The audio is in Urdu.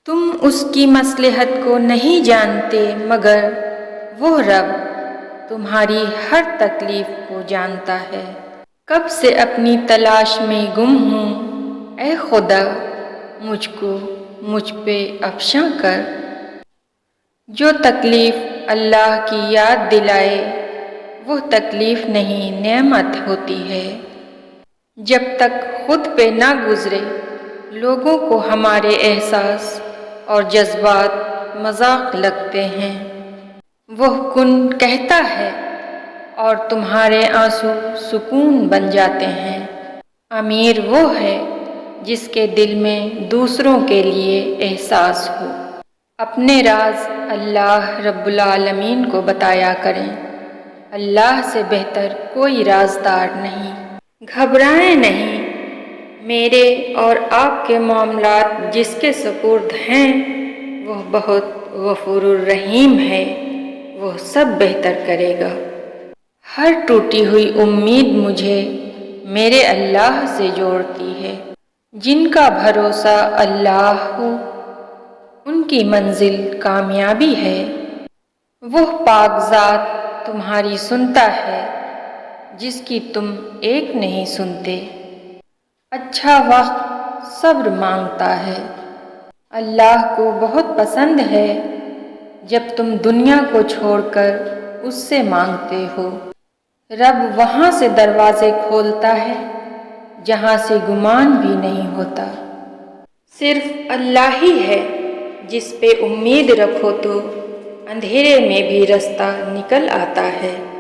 تم اس کی مصلحت کو نہیں جانتے مگر وہ رب تمہاری ہر تکلیف کو جانتا ہے۔ کب سے اپنی تلاش میں گم ہوں، اے خدا مجھ کو مجھ پہ افشاں کر۔ جو تکلیف اللہ کی یاد دلائے وہ تکلیف نہیں نعمت ہوتی ہے۔ جب تک خود پہ نہ گزرے لوگوں کو ہمارے احساس اور جذبات مذاق لگتے ہیں۔ وہ کن کہتا ہے اور تمہارے آنسو سکون بن جاتے ہیں۔ امیر وہ ہے جس کے دل میں دوسروں کے لیے احساس ہو۔ اپنے راز اللہ رب العالمین کو بتایا کریں۔ اللہ سے بہتر کوئی رازدار نہیں۔ گھبرائیں نہیں، میرے اور آپ کے معاملات جس کے سپرد ہیں وہ بہت غفور الرحیم ہے، وہ سب بہتر کرے گا۔ ہر ٹوٹی ہوئی امید مجھے میرے اللہ سے جوڑتی ہے۔ جن کا بھروسہ اللہ ہو ان کی منزل کامیابی ہے۔ وہ پاک ذات تمہاری سنتا ہے جس کی تم ایک نہیں سنتے۔ اچھا وقت صبر مانگتا ہے۔ اللہ کو بہت پسند ہے جب تم دنیا کو چھوڑ کر اس سے مانگتے ہو۔ رب وہاں سے دروازے کھولتا ہے جہاں سے گمان بھی نہیں ہوتا۔ صرف اللہ ہی ہے جس پہ امید رکھو تو اندھیرے میں بھی رستہ نکل آتا ہے۔